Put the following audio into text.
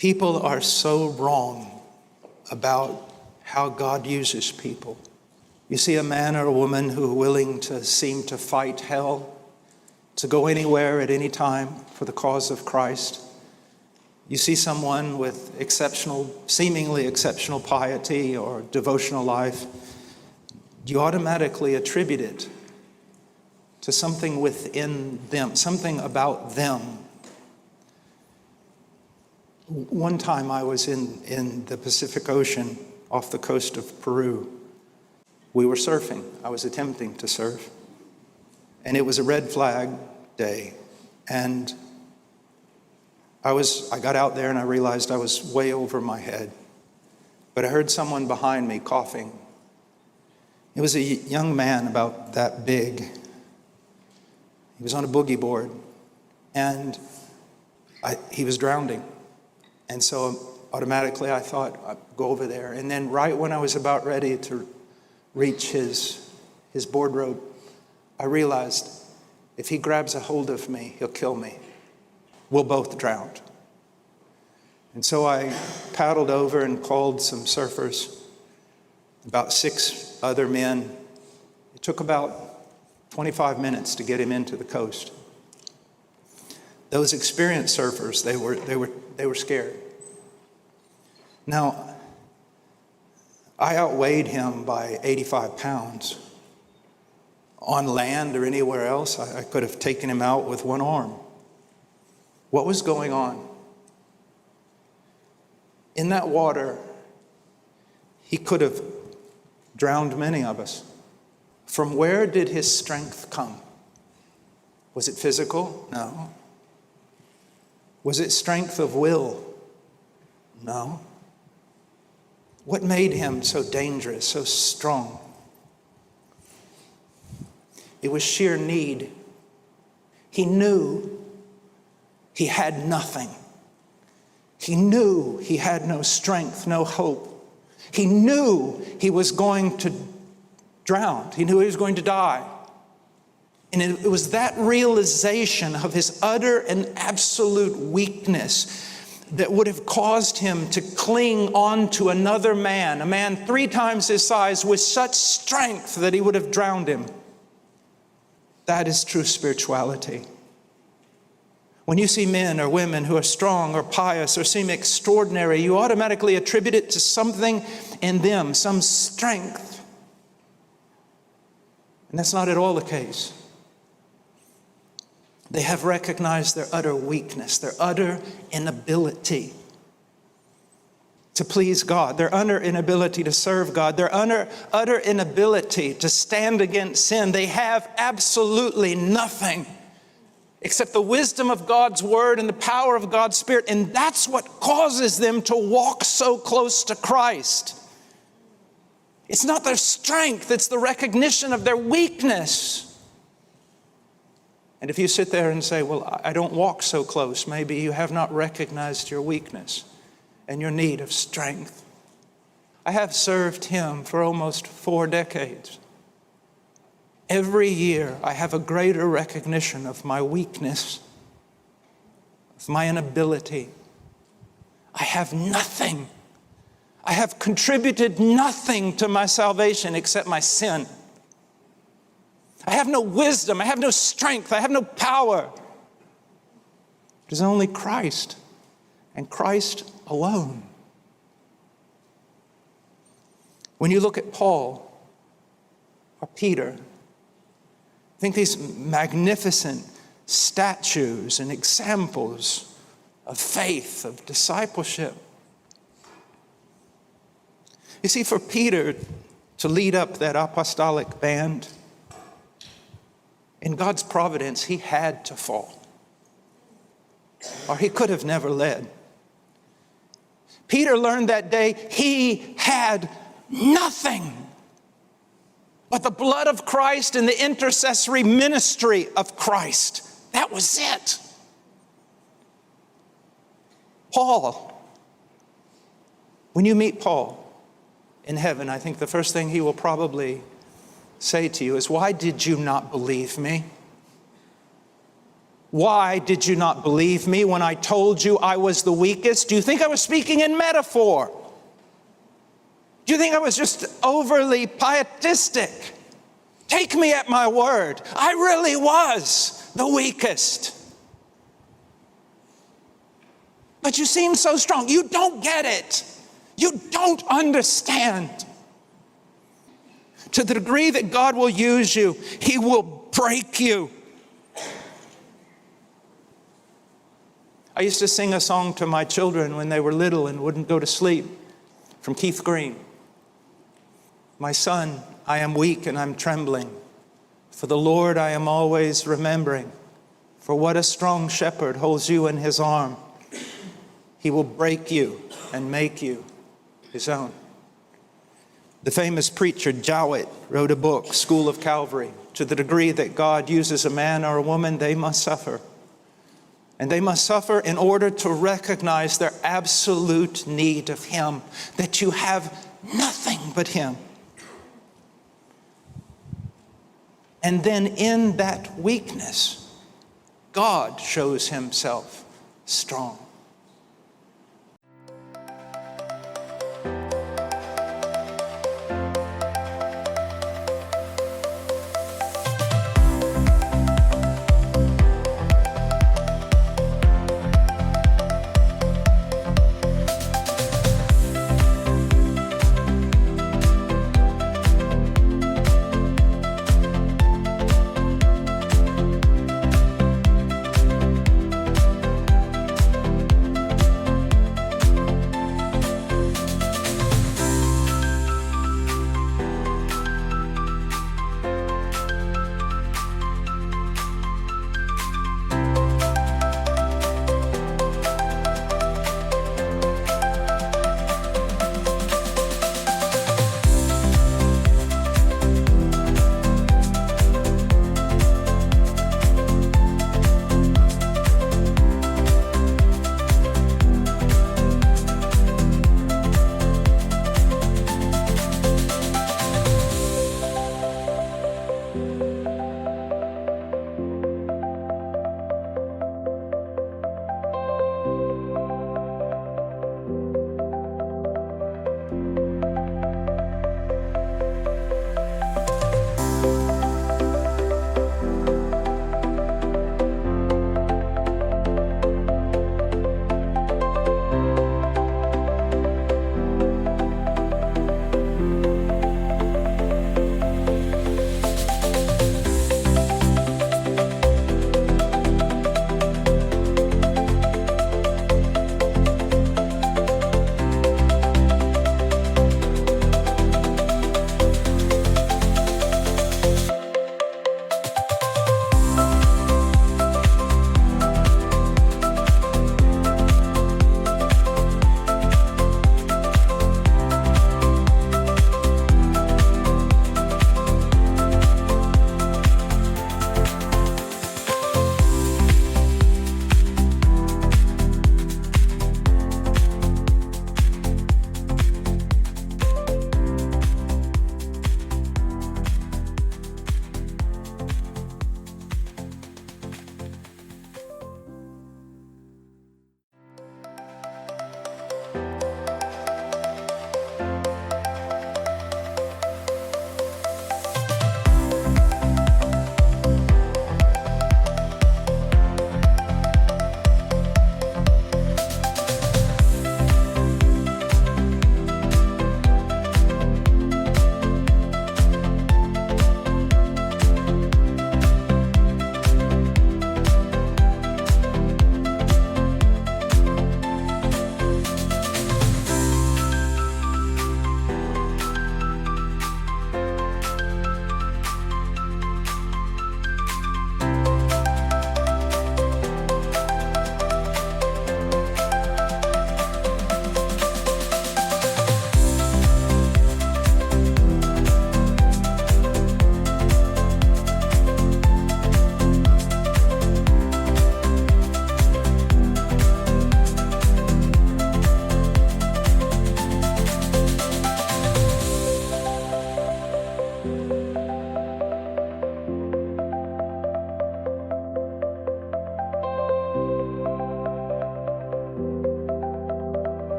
People are so wrong about how God uses people. You see a man or a woman who are willing to seem to fight hell, to go anywhere at any time for the cause of Christ. You see someone with seemingly exceptional piety or devotional life, you automatically attribute it to something within them, something about them. One time I was in the Pacific Ocean off the coast of Peru. We were surfing. I was attempting to surf. And it was a red flag day. And I got out there and I realized I was way over my head. But I heard someone behind me coughing. It was a young man about that big. He was on a boogie board. And he was drowning. And so automatically I thought, I'd go over there. And then right when I was about ready to reach his board rope, I realized if he grabs a hold of me, he'll kill me. We'll both drown. And so I paddled over and called some surfers, about 6 other men. It took about 25 minutes to get him into the coast. Those experienced surfers, they were scared. Now, I outweighed him by 85 pounds. On land or anywhere else, I could have taken him out with one arm. What was going on? In that water, he could have drowned many of us. From where did his strength come? Was it physical? No. Was it strength of will? No. What made him so dangerous, so strong? It was sheer need. He knew he had nothing. He knew he had no strength, no hope. He knew he was going to drown. He knew he was going to die. And it was that realization of his utter and absolute weakness that would have caused him to cling on to another man, a man 3 times his size, with such strength that he would have drowned him. That is true spirituality. When you see men or women who are strong or pious or seem extraordinary, you automatically attribute it to something in them, some strength. And that's not at all the case. They have recognized their utter weakness, their utter inability to please God, their utter inability to serve God, their utter inability to stand against sin. They have absolutely nothing except the wisdom of God's word and the power of God's Spirit. And that's what causes them to walk so close to Christ. It's not their strength, it's the recognition of their weakness. And if you sit there and say, well, I don't walk so close, maybe you have not recognized your weakness and your need of strength. I have served Him for almost 4 decades. Every year I have a greater recognition of my weakness, of my inability. I have nothing. I have contributed nothing to my salvation except my sin. I have no wisdom, I have no strength, I have no power. It is only Christ and Christ alone. When you look at Paul or Peter, think these magnificent statues and examples of faith, of discipleship. You see, for Peter to lead up that apostolic band, in God's providence, he had to fall, or he could have never led. Peter learned that day he had nothing but the blood of Christ and the intercessory ministry of Christ. That was it. Paul, when you meet Paul in heaven, I think the first thing he will probably say to you is, why did you not believe me? Why did you not believe me when I told you I was the weakest? Do you think I was speaking in metaphor? Do you think I was just overly pietistic? Take me at my word. I really was the weakest. But you seem so strong. You don't get it. You don't understand. To the degree that God will use you, He will break you. I used to sing a song to my children when they were little and wouldn't go to sleep, from Keith Green. My son, I am weak and I'm trembling. For the Lord I am always remembering. For what a strong shepherd holds you in his arm. He will break you and make you his own. The famous preacher Jowett wrote a book, School of Calvary. To the degree that God uses a man or a woman, they must suffer. And they must suffer in order to recognize their absolute need of Him, that you have nothing but Him. And then in that weakness, God shows Himself strong.